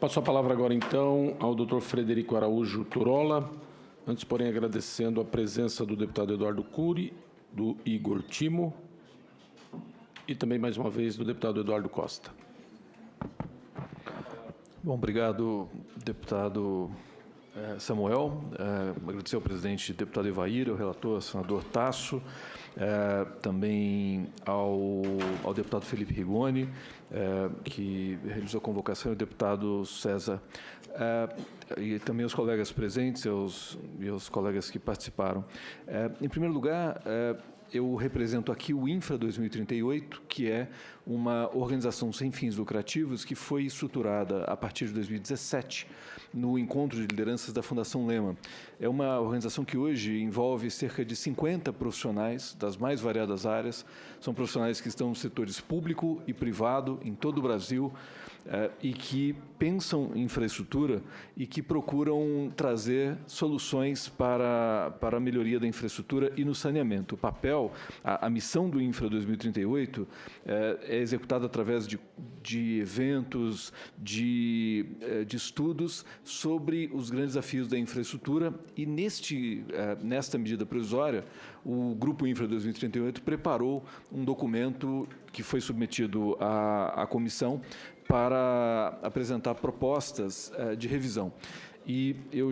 Passo a palavra agora, então, ao doutor Frederico Araújo Turola, antes, porém, agradecendo a presença do deputado Eduardo Cury, do Igor Timo e também, mais uma vez, do deputado Eduardo Costa. Bom, obrigado, deputado Samuel. Agradecer ao presidente, deputado Evair, ao relator, senador Tasso, também ao deputado Felipe Rigoni, que realizou a convocação, e ao deputado César, e também aos colegas presentes e aos colegas que participaram. Em primeiro lugar, eu represento aqui o Infra 2038, que é uma organização sem fins lucrativos que foi estruturada a partir de 2017 no encontro de lideranças da Fundação Lehman. É uma organização que hoje envolve cerca de 50 profissionais das mais variadas áreas. São profissionais que estão nos setores público e privado em todo o Brasil, e que pensam em infraestrutura e que procuram trazer soluções para a melhoria da infraestrutura e no saneamento. O papel, a missão do Infra 2038 é executada através de eventos, de estudos sobre os grandes desafios da infraestrutura, e nesta medida provisória, o Grupo Infra 2038 preparou um documento que foi submetido à comissão para apresentar propostas de revisão. E eu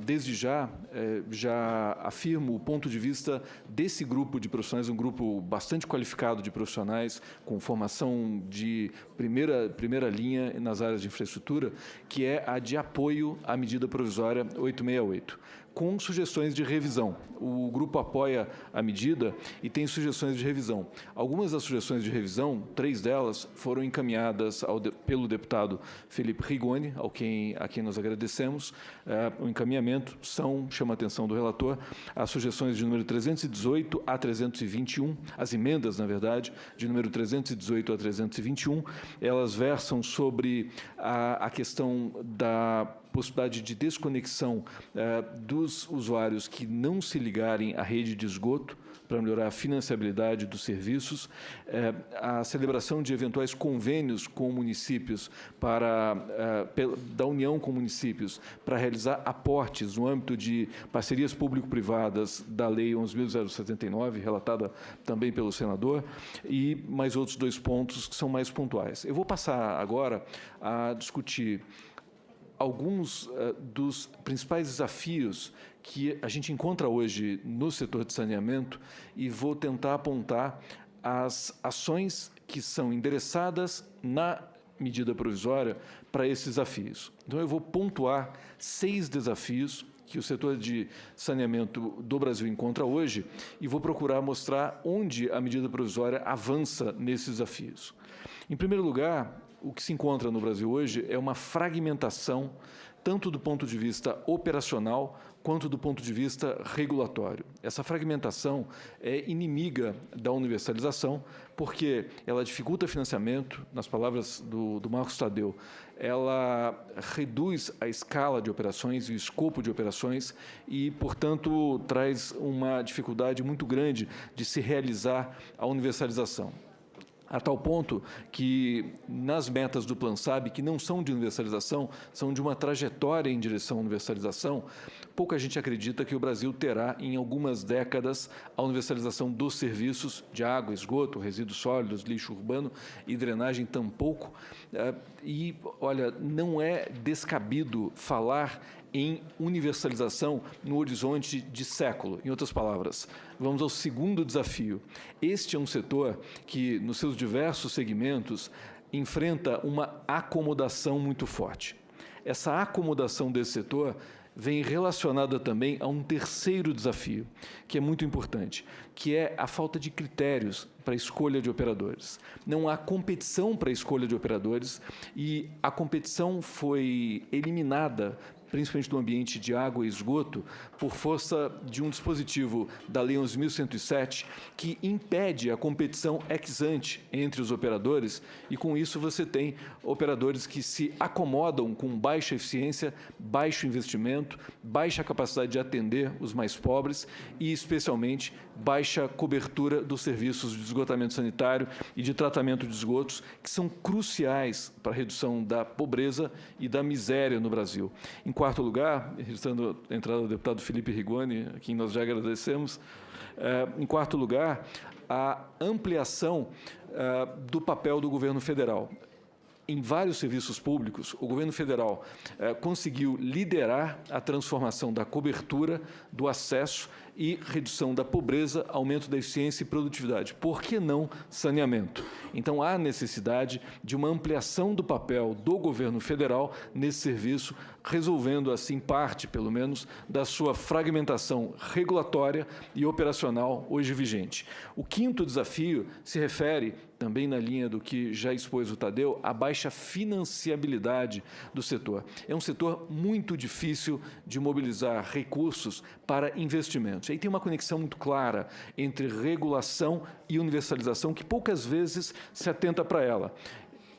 desde já afirmo o ponto de vista desse grupo de profissionais, um grupo bastante qualificado de profissionais, com formação de primeira linha nas áreas de infraestrutura, que é a de apoio à medida provisória 868. Com sugestões de revisão. O grupo apoia a medida e tem sugestões de revisão. Algumas das sugestões de revisão, 3 delas, foram encaminhadas pelo deputado Felipe Rigoni, a quem nós agradecemos. O encaminhamento chama a atenção do relator, as sugestões de número 318 a 321, as emendas, na verdade, de número 318 a 321, elas versam sobre a questão da possibilidade de desconexão dos usuários que não se ligarem à rede de esgoto para melhorar a financiabilidade dos serviços, a celebração de eventuais convênios com municípios da União com municípios para realizar aportes no âmbito de parcerias público-privadas da Lei 11.079, relatada também pelo senador, e mais outros 2 pontos que são mais pontuais. Eu vou passar agora a discutir alguns dos principais desafios que a gente encontra hoje no setor de saneamento e vou tentar apontar as ações que são endereçadas na medida provisória para esses desafios. Então, eu vou pontuar 6 desafios que o setor de saneamento do Brasil encontra hoje e vou procurar mostrar onde a medida provisória avança nesses desafios. Em primeiro lugar, o que se encontra no Brasil hoje é uma fragmentação, tanto do ponto de vista operacional, quanto do ponto de vista regulatório. Essa fragmentação é inimiga da universalização, porque ela dificulta financiamento, nas palavras do Marcos Tadeu, ela reduz a escala de operações e o escopo de operações e, portanto, traz uma dificuldade muito grande de se realizar a universalização. A tal ponto que, nas metas do Plano SAB, que não são de universalização, são de uma trajetória em direção à universalização, pouca gente acredita que o Brasil terá, em algumas décadas, a universalização dos serviços de água, esgoto, resíduos sólidos, lixo urbano e drenagem tampouco. E, olha, não é descabido falar em universalização no horizonte de século. Em outras palavras, vamos ao segundo desafio. Este é um setor que, nos seus diversos segmentos, enfrenta uma acomodação muito forte. Essa acomodação desse setor vem relacionada também a um terceiro desafio, que é muito importante, que é a falta de critérios para a escolha de operadores. Não há competição para a escolha de operadores e a competição foi eliminada principalmente do ambiente de água e esgoto, por força de um dispositivo da Lei 11.107, que impede a competição ex ante entre os operadores, e com isso você tem operadores que se acomodam com baixa eficiência, baixo investimento, baixa capacidade de atender os mais pobres e, especialmente, baixa cobertura dos serviços de esgotamento sanitário e de tratamento de esgotos, que são cruciais para a redução da pobreza e da miséria no Brasil. Em quarto lugar, registrando a entrada do deputado Felipe Rigoni, a quem nós já agradecemos, em quarto lugar, a ampliação do papel do governo federal. Em vários serviços públicos, o governo federal conseguiu liderar a transformação da cobertura, do acesso e redução da pobreza, aumento da eficiência e produtividade. Por que não saneamento? Então, há necessidade de uma ampliação do papel do governo federal nesse serviço, resolvendo, assim, parte, pelo menos, da sua fragmentação regulatória e operacional hoje vigente. O quinto desafio se refere, também na linha do que já expôs o Tadeu, à baixa financiabilidade do setor. É um setor muito difícil de mobilizar recursos para investimentos. Aí tem uma conexão muito clara entre regulação e universalização, que poucas vezes se atenta para ela,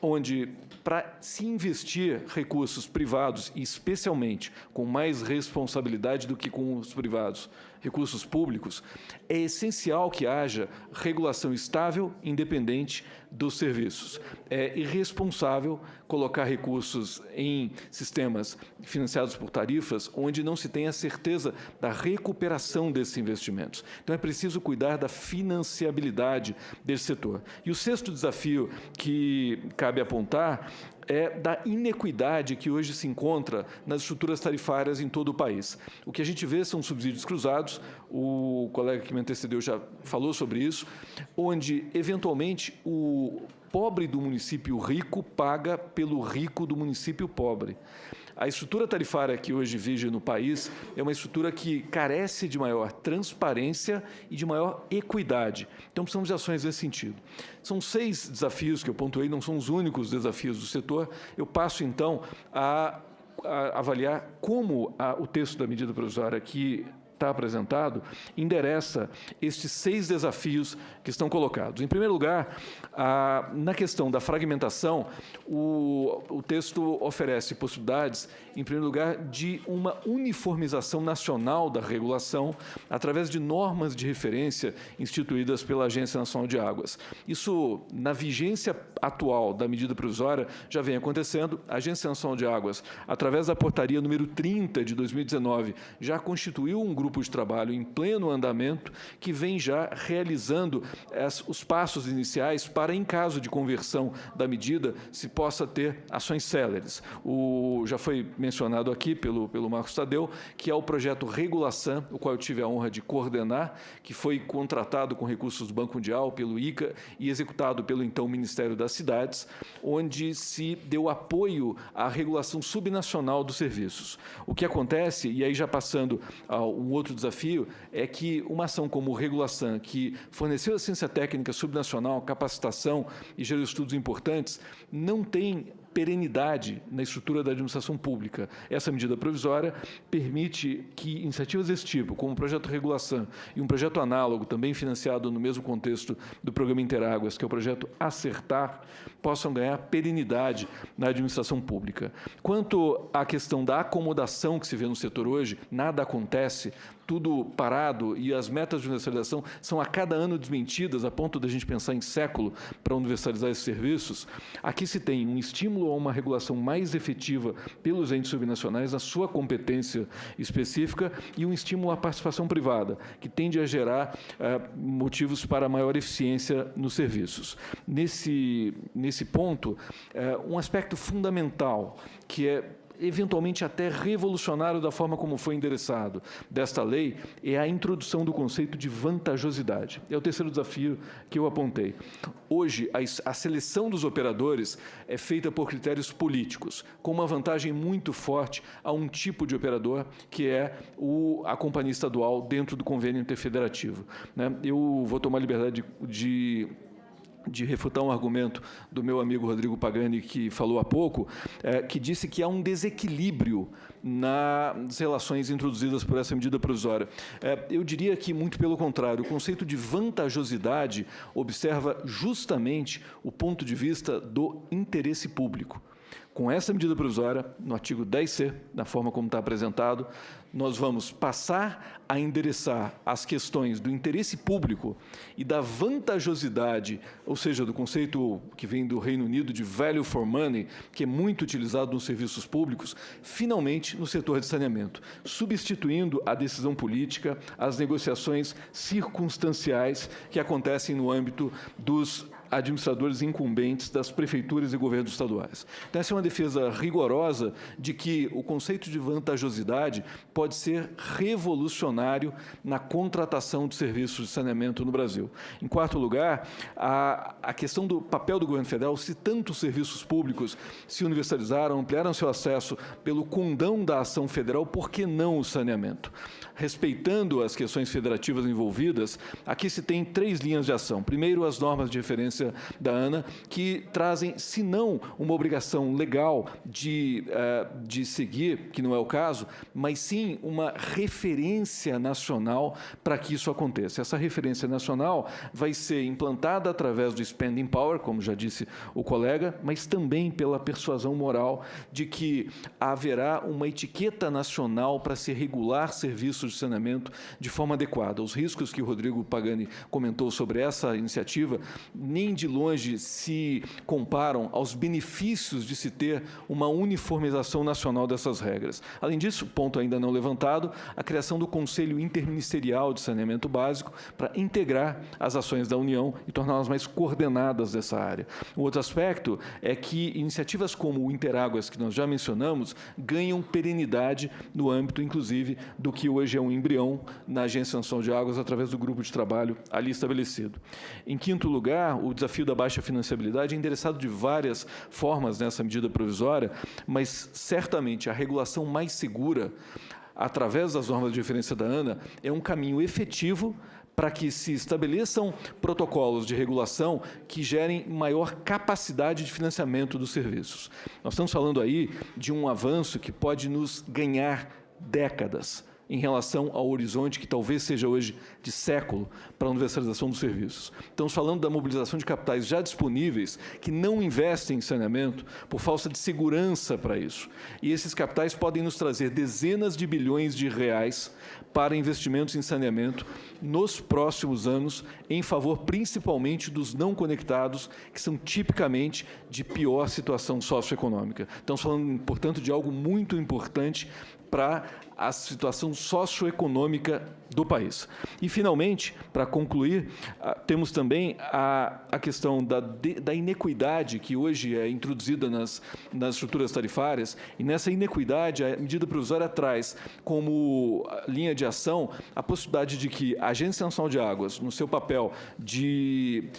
onde, para se investir recursos privados, e especialmente com mais responsabilidade do que com os privados, recursos públicos, é essencial que haja regulação estável, independente dos serviços. É irresponsável colocar recursos em sistemas financiados por tarifas onde não se tem a certeza da recuperação desses investimentos. Então, é preciso cuidar da financiabilidade desse setor. E o sexto desafio que cabe apontar é da inequidade que hoje se encontra nas estruturas tarifárias em todo o país. O que a gente vê são subsídios cruzados, o colega que me antecedeu já falou sobre isso, onde, eventualmente, o pobre do município rico paga pelo rico do município pobre. A estrutura tarifária que hoje vige no país é uma estrutura que carece de maior transparência e de maior equidade. Então, precisamos de ações nesse sentido. São 6 desafios que eu pontuei, não são os únicos desafios do setor. Eu passo, então, a avaliar como o texto da medida provisória que está apresentado endereça estes 6 desafios que estão colocados. Em primeiro lugar, na questão da fragmentação, o texto oferece possibilidades, em primeiro lugar, de uma uniformização nacional da regulação através de normas de referência instituídas pela Agência Nacional de Águas. Isso, na vigência atual da medida provisória, já vem acontecendo. A Agência Nacional de Águas, através da portaria número 30 de 2019, já constituiu um grupo de trabalho em pleno andamento que vem já realizando os passos iniciais para, em caso de conversão da medida, se possa ter ações céleres. Já foi mencionado aqui pelo Marcos Tadeu, que é o projeto Regulação, o qual eu tive a honra de coordenar, que foi contratado com recursos do Banco Mundial, pelo ICA, e executado pelo, então, Ministério das Cidades, onde se deu apoio à regulação subnacional dos serviços. O que acontece, e aí já passando a um outro desafio, é que uma ação como Regulação, que forneceu assistência técnica subnacional, capacitação e gerou estudos importantes, não tem perenidade na estrutura da administração pública. Essa medida provisória permite que iniciativas desse tipo, como o projeto Regulação e um projeto análogo, também financiado no mesmo contexto do programa Interáguas, que é o projeto Acertar, possam ganhar perenidade na administração pública. Quanto à questão da acomodação que se vê no setor hoje, nada acontece, tudo parado, e as metas de universalização são a cada ano desmentidas, a ponto de a gente pensar em século para universalizar esses serviços. Aqui se tem um estímulo a uma regulação mais efetiva pelos entes subnacionais na sua competência específica e um estímulo à participação privada, que tende a gerar motivos para maior eficiência nos serviços. Nesse ponto, um aspecto fundamental, que é eventualmente até revolucionário da forma como foi endereçado desta lei, é a introdução do conceito de vantajosidade. É o terceiro desafio que eu apontei. Hoje, a seleção dos operadores é feita por critérios políticos, com uma vantagem muito forte a um tipo de operador, que é a companhia estadual dentro do convênio interfederativo. Eu vou tomar liberdade de de refutar um argumento do meu amigo Rodrigo Pagani, que falou há pouco, que disse que há um desequilíbrio nas relações introduzidas por essa medida provisória. Eu diria que, muito pelo contrário, o conceito de vantajosidade observa justamente o ponto de vista do interesse público. Com essa medida provisória, no artigo 10C, na forma como está apresentado, nós vamos passar a endereçar as questões do interesse público e da vantajosidade, ou seja, do conceito que vem do Reino Unido de value for money, que é muito utilizado nos serviços públicos, finalmente no setor de saneamento, substituindo a decisão política, as negociações circunstanciais que acontecem no âmbito dos administradores incumbentes das prefeituras e governos estaduais. Então, essa é uma defesa rigorosa de que o conceito de vantajosidade pode ser revolucionário na contratação de serviços de saneamento no Brasil. Em quarto lugar, a questão do papel do governo federal, se tanto os serviços públicos se universalizaram, ampliaram seu acesso pelo condão da ação federal, por que não o saneamento? Respeitando as questões federativas envolvidas, aqui se tem 3 linhas de ação. Primeiro, as normas de referência da ANA, que trazem, se não uma obrigação legal de seguir, que não é o caso, mas sim uma referência nacional para que isso aconteça. Essa referência nacional vai ser implantada através do spending power, como já disse o colega, mas também pela persuasão moral de que haverá uma etiqueta nacional para se regular serviços de saneamento de forma adequada. Os riscos que o Rodrigo Pagani comentou sobre essa iniciativa nem de longe se comparam aos benefícios de se ter uma uniformização nacional dessas regras. Além disso, ponto ainda não levantado, a criação do Conselho Interministerial de Saneamento Básico para integrar as ações da União e torná-las mais coordenadas dessa área. Um outro aspecto é que iniciativas como o Interáguas, que nós já mencionamos, ganham perenidade no âmbito, inclusive, do que hoje é um embrião na Agência Nacional de Águas, através do grupo de trabalho ali estabelecido. Em quinto lugar, o desafio da baixa financiabilidade é endereçado de várias formas nessa medida provisória, mas certamente a regulação mais segura, através das normas de referência da ANA, é um caminho efetivo para que se estabeleçam protocolos de regulação que gerem maior capacidade de financiamento dos serviços. Nós estamos falando aí de um avanço que pode nos ganhar décadas em relação ao horizonte que talvez seja hoje de século para a universalização dos serviços. Estamos falando da mobilização de capitais já disponíveis que não investem em saneamento por falta de segurança para isso. E esses capitais podem nos trazer dezenas de bilhões de reais para investimentos em saneamento nos próximos anos, em favor principalmente dos não conectados, que são tipicamente de pior situação socioeconômica. Estamos falando, portanto, de algo muito importante para a situação socioeconômica do país. E, finalmente, para concluir, temos também a questão da inequidade que hoje é introduzida nas estruturas tarifárias, e nessa inequidade a medida provisória traz como linha de ação a possibilidade de que a Agência Nacional de Águas, no seu papel de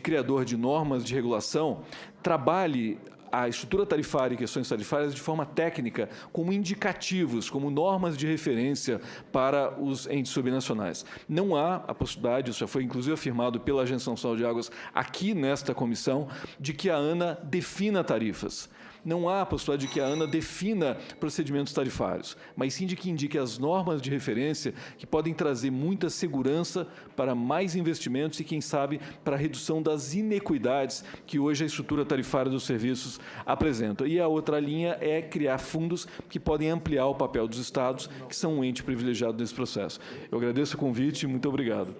criador de normas de regulação, trabalhe a estrutura tarifária e questões tarifárias de forma técnica, como indicativos, como normas de referência para os entes subnacionais. Não há a possibilidade, isso já foi inclusive afirmado pela Agência Nacional de Águas aqui nesta comissão, de que a ANA defina tarifas. Não há a possibilidade de que a ANA defina procedimentos tarifários, mas sim de que indique as normas de referência que podem trazer muita segurança para mais investimentos e, quem sabe, para a redução das inequidades que hoje a estrutura tarifária dos serviços apresenta. E a outra linha é criar fundos que podem ampliar o papel dos estados, que são um ente privilegiado nesse processo. Eu agradeço o convite e muito obrigado.